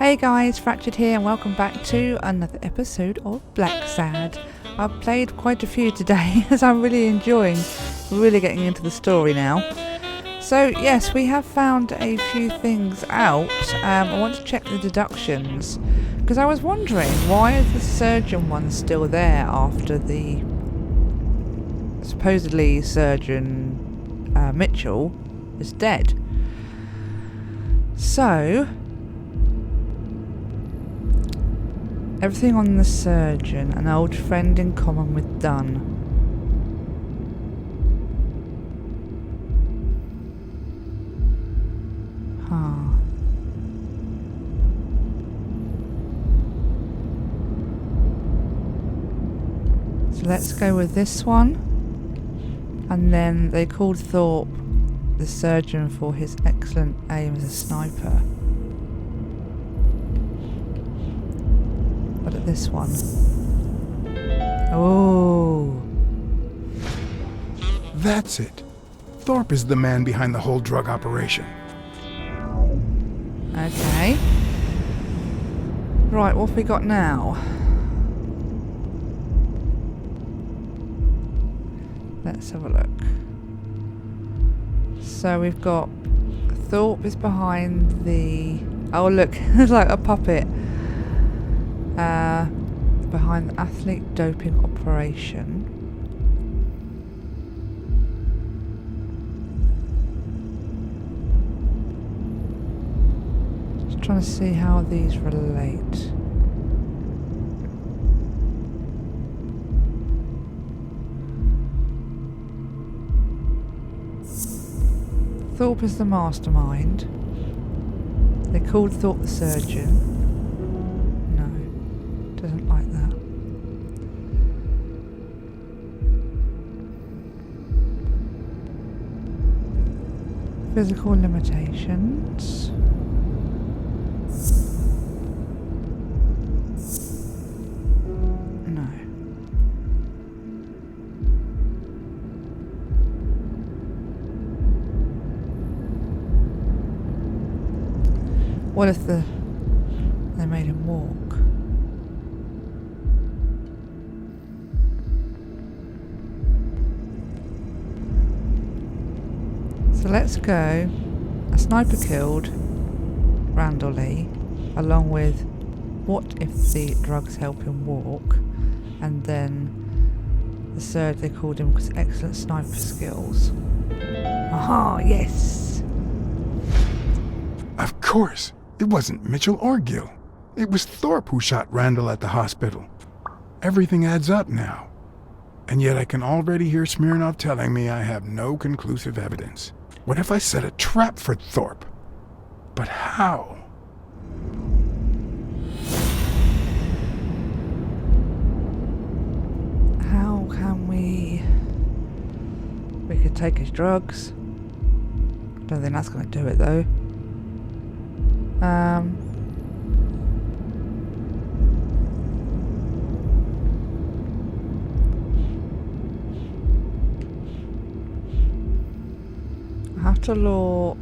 Hey guys, Fractured here and welcome back to another episode of Blacksad. I've played quite a few today as I'm really enjoying getting into the story now. So yes, we have found a few things out. I want to check the deductions because I was wondering, why is the surgeon one still there after the supposedly surgeon Mitchell is dead? So everything on the surgeon, an old friend in common with Dunn. So let's go with this one. And then they called Thorpe the surgeon for his excellent aim as a sniper. But at this one. Oh. That's it. Thorpe is the man behind the whole drug operation. Okay. Right, what have we got now? Let's have a look. So we've got Thorpe is behind the... Oh look, it's like a puppet. Behind the athlete doping operation. Just trying to see how these relate. Thorpe is the mastermind. They called Thorpe the surgeon. Doesn't like that. Physical limitations. No. What if they made him walk? So let's go. A sniper killed Randall Lee, along with what if the drugs help him walk, and then the third they called him because excellent sniper skills. Aha, yes! Of course, it wasn't Mitchell or Gill. It was Thorpe who shot Randall at the hospital. Everything adds up now. And yet I can already hear Smirnov telling me I have no conclusive evidence. What if I set a trap for Thorpe? But how? How can we... We could take his drugs. Don't think that's going to do it though. I have to lure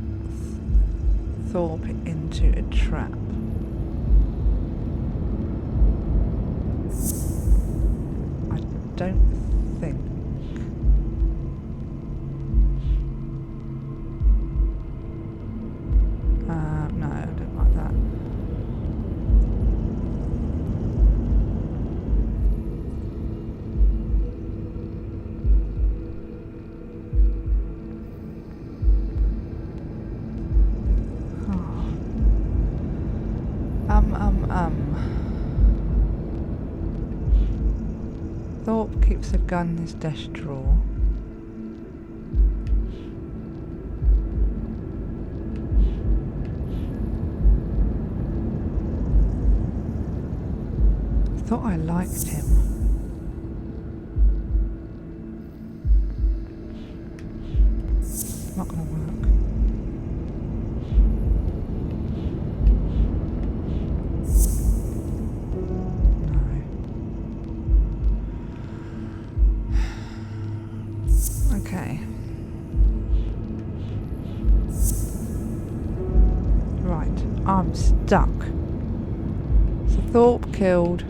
Thorpe into a trap. I don't think. No, I don't like that. Thorpe keeps a gun in his desk drawer. I thought I liked him. Not gonna work. Okay. Right, I'm stuck. Thorpe killed.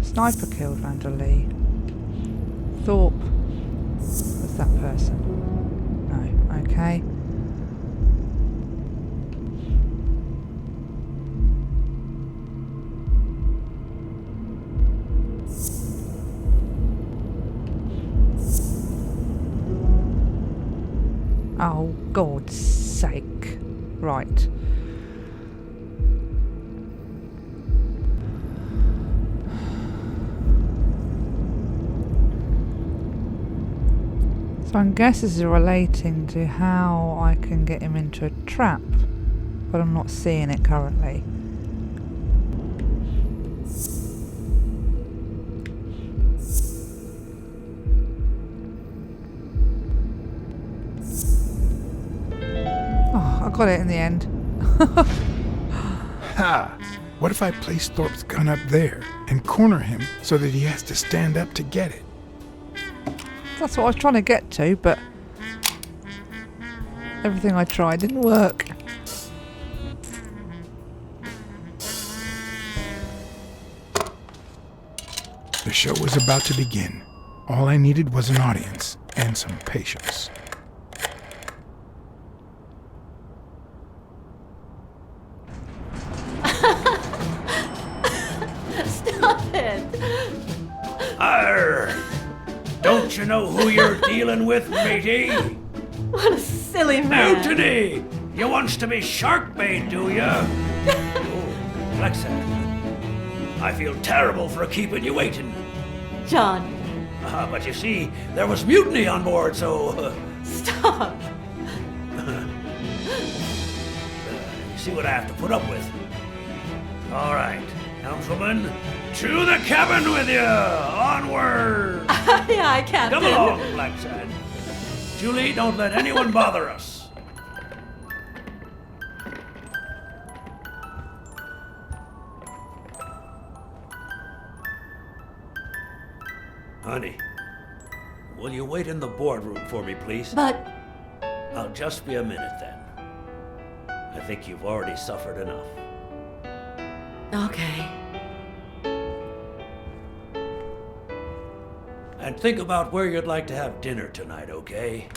Sniper killed Randall Lee. Thorpe was that person. No, okay. Oh, God's sake. Right. So I guess this is relating to how I can get him into a trap, but I'm not seeing it currently. Oh, I got it in the end. Ha! What if I place Thorpe's gun up there and corner him so that he has to stand up to get it? That's what I was trying to get to, but everything I tried didn't work. The show was about to begin. All I needed was an audience and some patience. Stop it! Arr! Don't you know who you're dealing with, matey? What a silly man. Mutiny! You wants to be shark bait, do ya? Oh, Blacksad. I feel terrible for keeping you waiting. John, But you see, there was mutiny on board, so... stop. You see what I have to put up with. All right, councilman, to the cabin with you! Onward! Aye, aye, Captain. Come along, Blacksad. Julie, don't let anyone bother us. Honey, will you wait in the boardroom for me, please? But, I'll just be a minute then. I think you've already suffered enough. okay. And think about where you'd like to have dinner tonight, okay?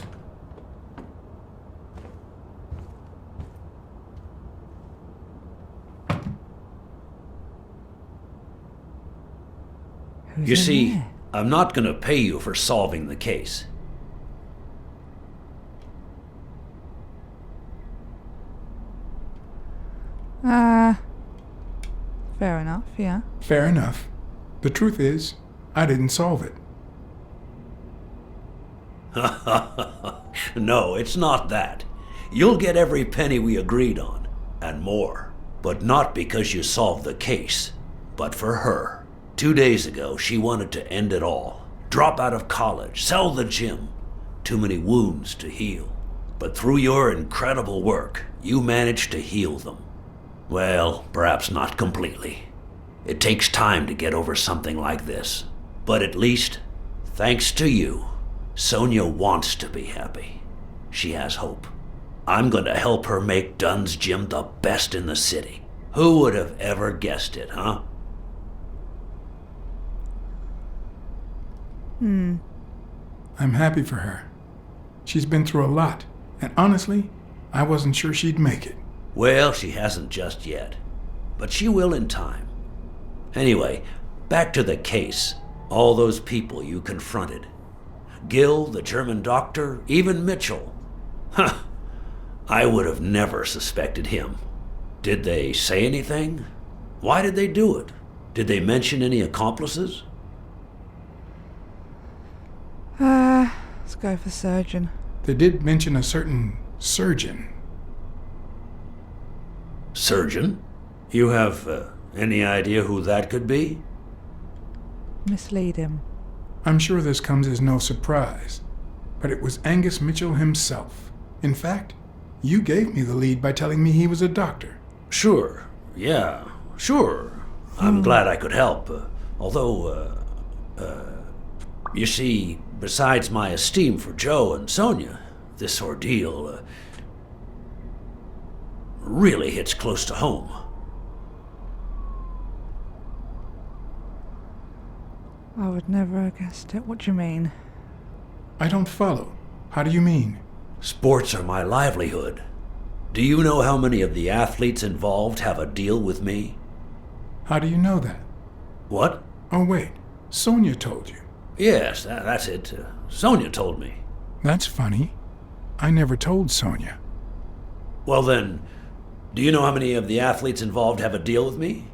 Who's You in see, there? I'm not gonna pay you for solving the case. Fair enough, yeah. Fair enough. The truth is, I didn't solve it. No, it's not that. You'll get every penny we agreed on, and more. But not because you solved the case, but for her. 2 days ago, she wanted to end it all. Drop out of college, sell the gym. Too many wounds to heal. But through your incredible work, you managed to heal them. Well, perhaps not completely. It takes time to get over something like this. But at least, thanks to you, Sonia wants to be happy. She has hope. I'm going to help her make Dunn's gym the best in the city. Who would have ever guessed it, huh? I'm happy for her. She's been through a lot, and honestly, I wasn't sure she'd make it. Well, she hasn't just yet. But she will in time. Anyway, back to the case. All those people you confronted. Gill, the German doctor, even Mitchell. Huh. I would have never suspected him. Did they say anything? Why did they do it? Did they mention any accomplices? Let's go for surgeon. They did mention a certain surgeon. Surgeon? You have any idea who that could be? Mislead him. I'm sure this comes as no surprise, but it was Angus Mitchell himself. In fact, you gave me the lead by telling me he was a doctor. Sure. Yeah, sure. I'm glad I could help. Although, you see, besides my esteem for Joe and Sonia, this ordeal... really hits close to home. I would never have guessed it. What do you mean? I don't follow. How do you mean? Sports are my livelihood. Do you know how many of the athletes involved have a deal with me? How do you know that? What? Oh, wait. Sonia told you. Yes, that's it. Sonia told me. That's funny. I never told Sonia. Well then, do you know how many of the athletes involved have a deal with me?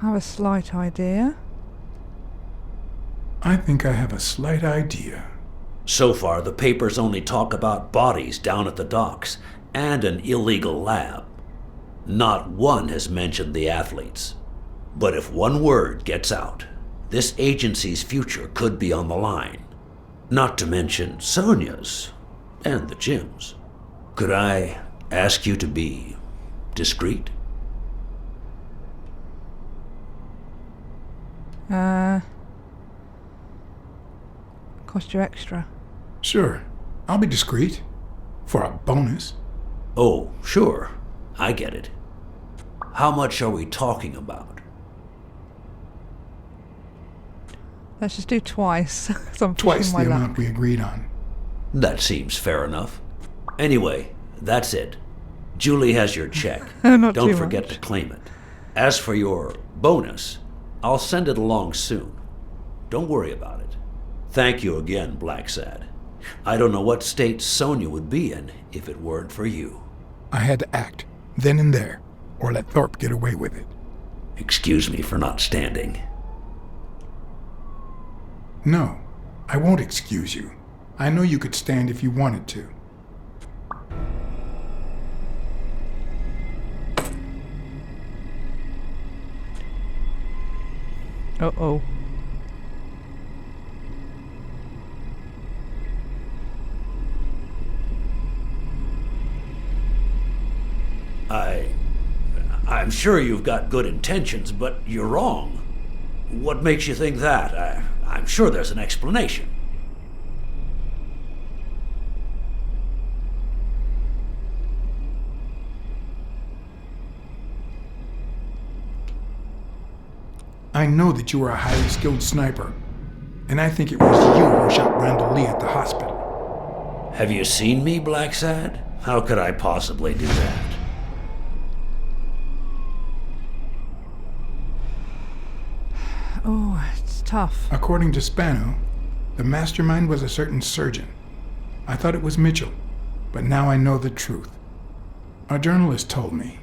I have a slight idea. I think I have a slight idea. So far, the papers only talk about bodies down at the docks and an illegal lab. Not one has mentioned the athletes. But if one word gets out, this agency's future could be on the line. Not to mention Sonia's and the gym's. Could I ask you to be discreet? Cost you extra. Sure. I'll be discreet. For a bonus. Oh, sure. I get it. How much are we talking about? Let's just do twice. 'Cause I'm Twice pushing the my amount luck. we agreed on. That seems fair enough. Anyway, that's it. Julie has your check. Not Don't too forget much. to claim it. As for your bonus, I'll send it along soon. Don't worry about it. Thank you again, Blacksad. I don't know what state Sonia would be in if it weren't for you. I had to act, then and there, or let Thorpe get away with it. Excuse me for not standing. No, I won't excuse you. I know you could stand if you wanted to. Uh-oh. I'm sure you've got good intentions, but you're wrong. What makes you think that? I'm sure there's an explanation. I know that you are a highly skilled sniper, and I think it was you who shot Randall Lee at the hospital. Have you seen me, Blacksad? How could I possibly do that? Oh, it's tough. According to Spano, the mastermind was a certain surgeon. I thought it was Mitchell, but now I know the truth. A journalist told me.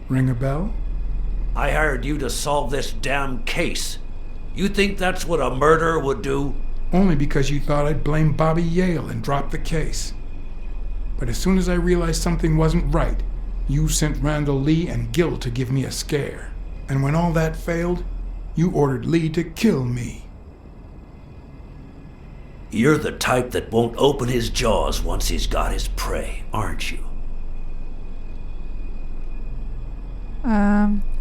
Ring a bell? I hired you to solve this damn case. You think that's what a murderer would do? Only because you thought I'd blame Bobby Yale and drop the case. But as soon as I realized something wasn't right, you sent Randall Lee and Gill to give me a scare. And when all that failed, you ordered Lee to kill me. You're the type that won't open his jaws once he's got his prey, aren't you?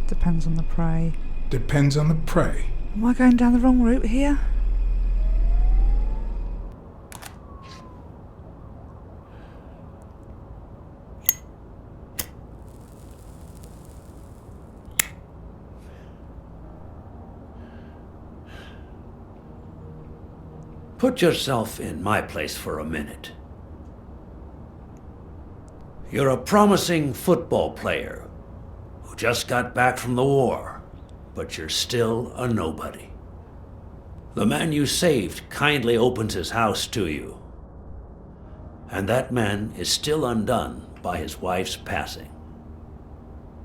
Depends on the prey. Depends on the prey. Am I going down the wrong route here? Put yourself in my place for a minute. You're a promising football player who just got back from the war, but you're still a nobody. The man you saved kindly opens his house to you, and that man is still undone by his wife's passing.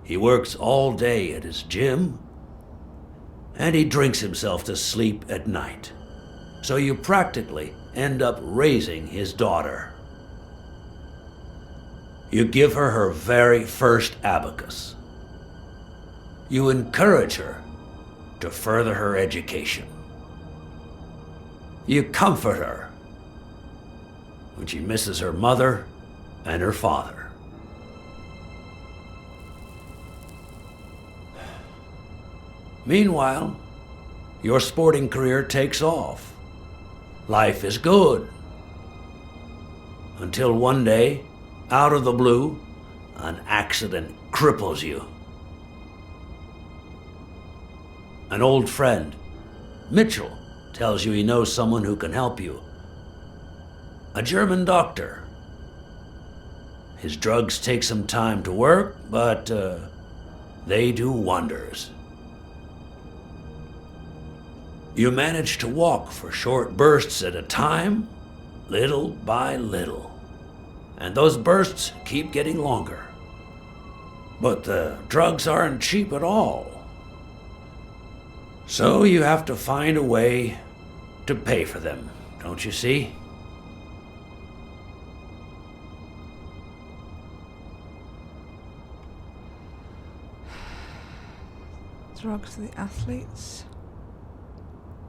He works all day at his gym, and he drinks himself to sleep at night. So you practically end up raising his daughter. You give her her very first abacus. You encourage her to further her education. You comfort her when she misses her mother and her father. Meanwhile, your sporting career takes off. Life is good. Until one day, out of the blue, an accident cripples you. An old friend, Mitchell, tells you he knows someone who can help you. A German doctor. His drugs take some time to work, but they do wonders. You manage to walk for short bursts at a time, little by little. And those bursts keep getting longer. But the drugs aren't cheap at all. So you have to find a way to pay for them, don't you see? Drugs to the athletes.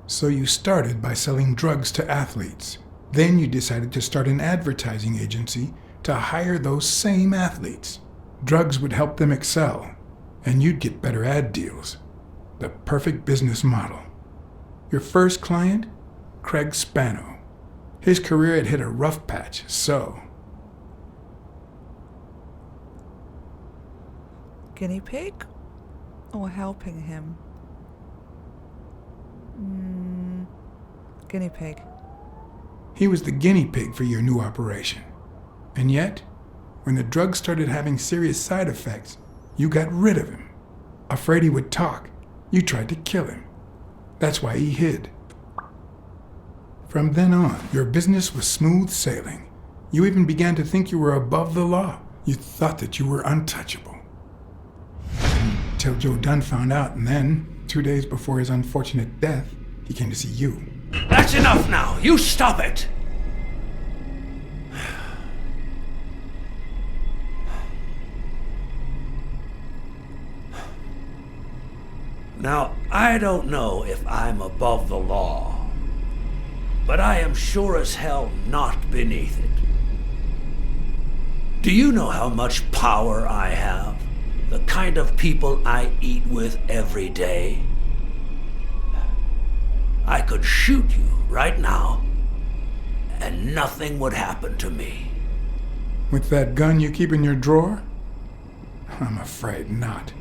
So you started by selling drugs to athletes. Then you decided to start an advertising agency to hire those same athletes. Drugs would help them excel, and you'd get better ad deals. The perfect business model. Your first client? Craig Spano. His career had hit a rough patch, so... Guinea pig? Or helping him? Guinea pig. He was the guinea pig for your new operation. And yet, when the drug started having serious side effects, you got rid of him. Afraid he would talk, you tried to kill him. That's why he hid. From then on, your business was smooth sailing. You even began to think you were above the law. You thought that you were untouchable. Until Joe Dunn found out, and then, 2 days before his unfortunate death, he came to see you. That's enough now! You stop it! Now, I don't know if I'm above the law, but I am sure as hell not beneath it. Do you know how much power I have? The kind of people I eat with every day? I could shoot you right now, and nothing would happen to me. With that gun you keep in your drawer? I'm afraid not.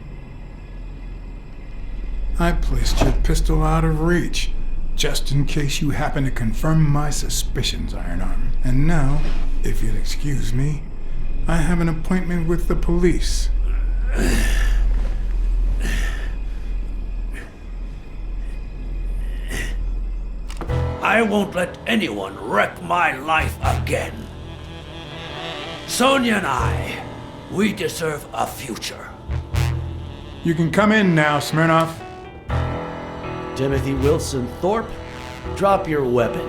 I placed your pistol out of reach, just in case you happen to confirm my suspicions, Iron Arm. And now, if you'll excuse me, I have an appointment with the police. I won't let anyone wreck my life again. Sonia and I, we deserve a future. You can come in now, Smirnoff. Timothy Wilson Thorpe, drop your weapon.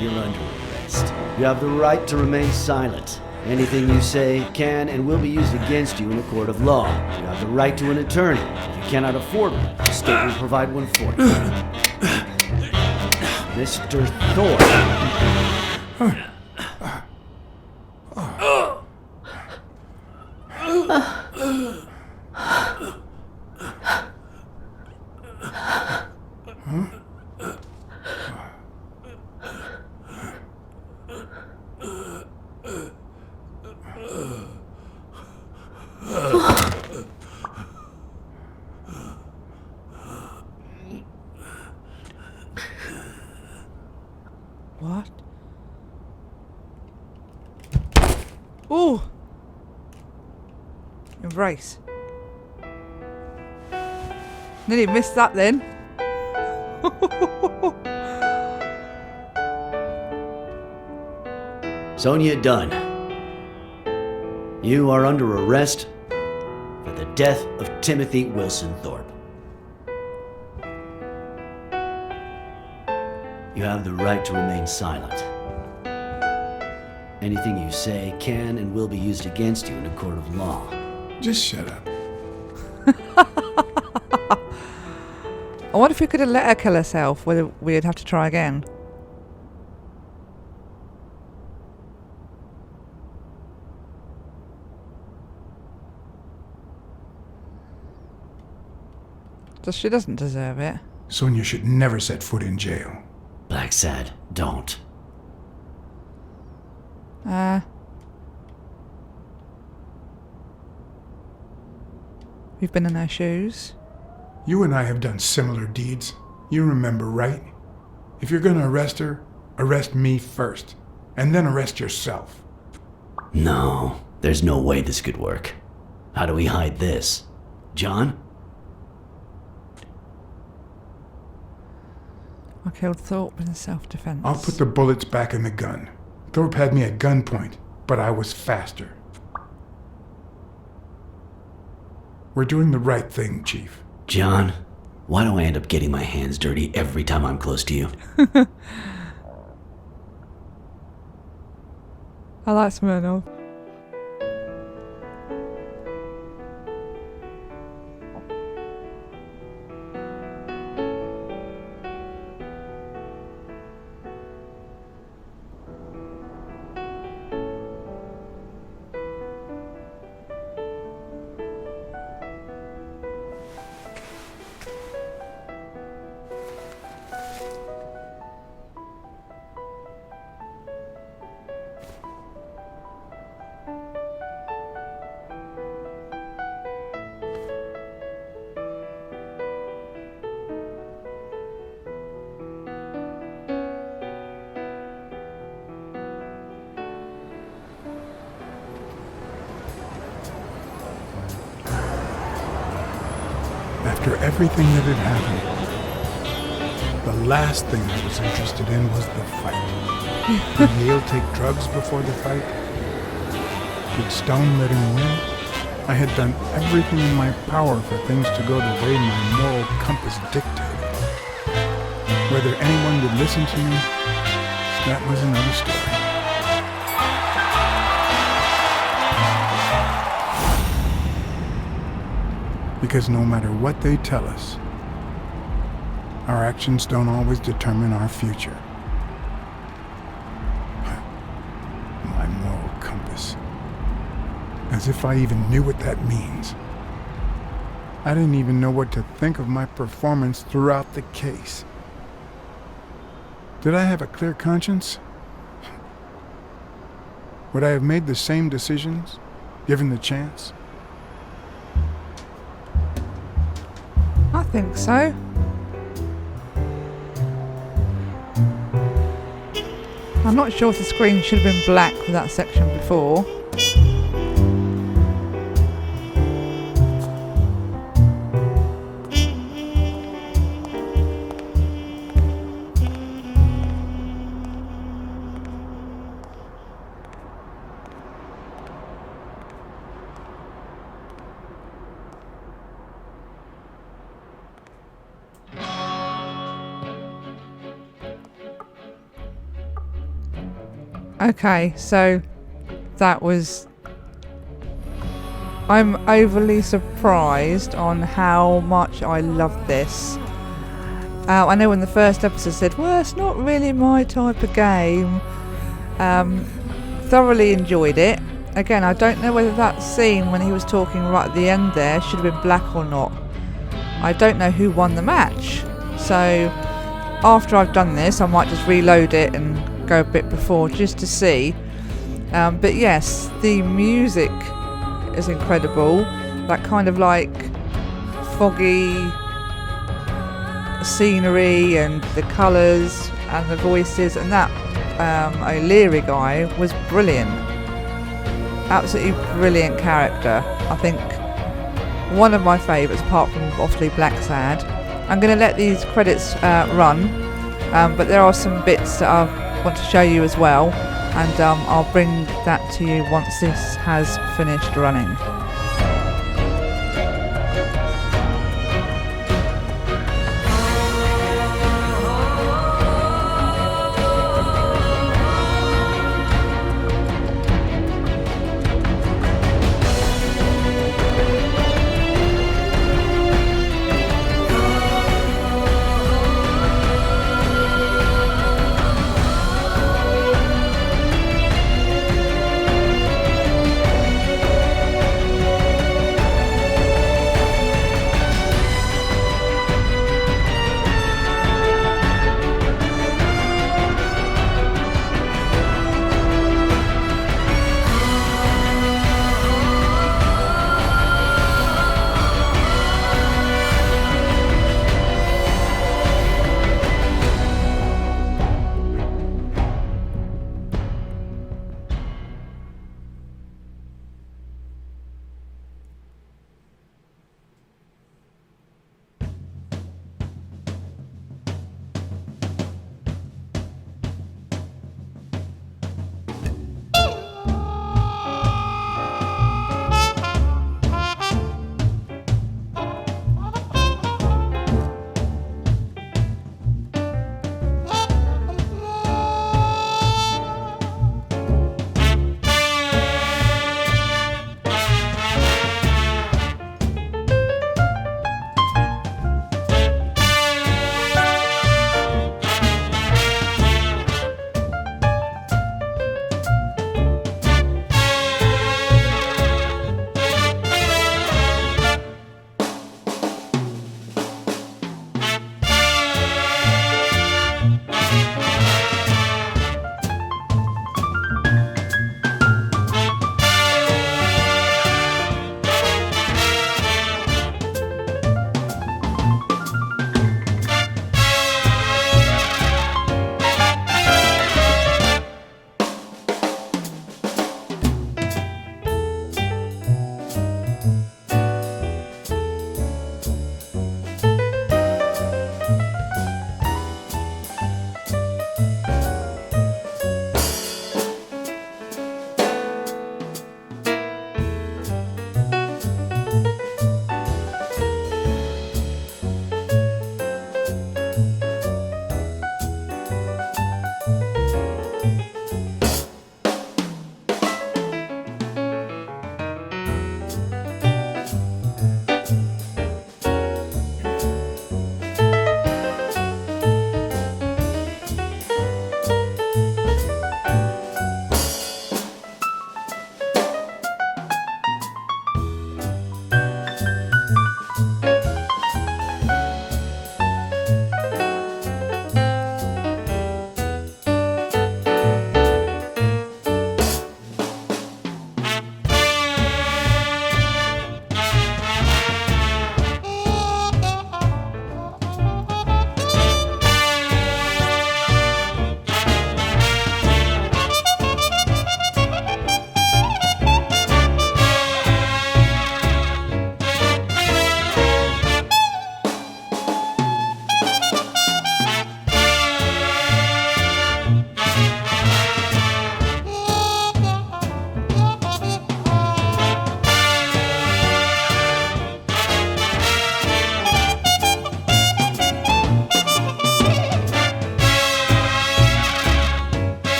You're under arrest. You have the right to remain silent. Anything you say can and will be used against you in a court of law. You have the right to an attorney. If you cannot afford one, the state will provide one for you. Mr. Thorpe. What? Ooh! Embrace. Nearly missed that then. Sonia Dunn, you are under arrest for the death of Timothy Wilson Thorpe. You have the right to remain silent. Anything you say can and will be used against you in a court of law. Just shut up. I wonder if we could have let her kill herself, whether we'd have to try again. She doesn't deserve it. Sonia should never set foot in jail. Blacksad, don't. We've been in her shoes. You and I have done similar deeds. You remember, right? If you're gonna arrest her, arrest me first, and then arrest yourself. No, there's no way this could work. How do we hide this? John? I killed Thorpe in self-defense. I'll put the bullets back in the gun. Thorpe had me at gunpoint, but I was faster. We're doing the right thing, Chief. John, why do I end up getting my hands dirty every time I'm close to you? I like Smirnov. After everything that had happened, the last thing I was interested in was the fight. Did Yale take drugs before the fight? Did Stone let him win? I had done everything in my power for things to go the way my moral compass dictated. Whether anyone would listen to me, that was another story. Because no matter what they tell us, our actions don't always determine our future. My moral compass. As if I even knew what that means. I didn't even know what to think of my performance throughout the case. Did I have a clear conscience? Would I have made the same decisions, given the chance? I think so. I'm not sure if the screen should have been black for that section before. Okay, so that was... I'm overly surprised on how much I love this. I know when the first episode said, well, it's not really my type of game. Thoroughly enjoyed it. Again, I don't know whether that scene when he was talking right at the end there should have been black or not. I don't know who won the match. So after I've done this, I might just reload it and go a bit before just to see. But yes, the music is incredible. That kind of like foggy scenery and the colours and the voices, and that O'Leary guy was brilliant. Absolutely brilliant character. I think one of my favourites apart from obviously Blacksad. I'm going to let these credits run, but there are some bits that I want to show you as well, and I'll bring that to you once this has finished running.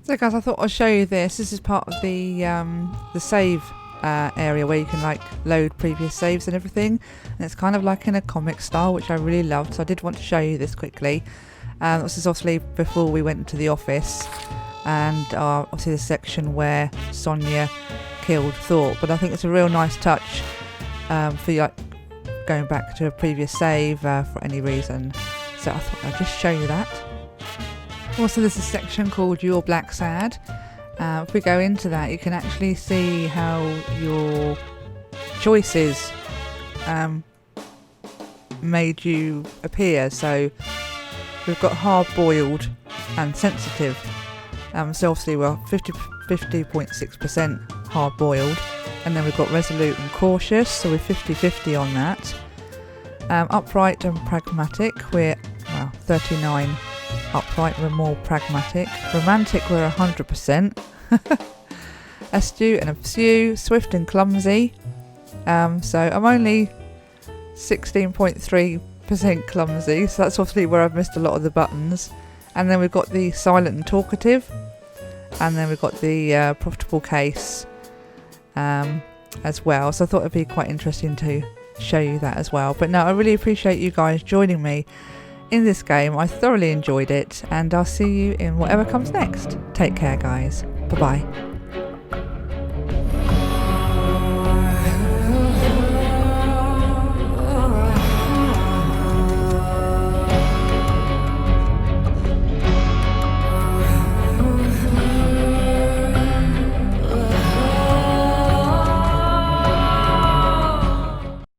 So guys, I thought I'd show you this. This is part of the save area where you can like load previous saves and everything, and it's kind of like in a comic style, which I really loved, so I did want to show you this quickly. This is obviously before we went to the office, and obviously the section where Sonia killed Thorpe, but I think it's a real nice touch for like going back to a previous save for any reason, so I thought I'd just show you that. Also, there's a section called Your Blacksad. If we go into that, you can actually see how your choices made you appear. So we've got hard-boiled and sensitive. So obviously we're 50.6% hard-boiled, and then we've got resolute and cautious, so we're 50-50 on that. Upright and pragmatic, we're 39 upright, we're more pragmatic. Romantic, we're 100%. Astute and obtuse, swift and clumsy. So I'm only 16.3% clumsy, so that's obviously where I've missed a lot of the buttons. And then we've got the silent and talkative, and then we've got the profitable case as well. So I thought it'd be quite interesting to show you that as well. But no, I really appreciate you guys joining me in this game. I thoroughly enjoyed it, and I'll see you in whatever comes next. Take care, guys. Bye bye.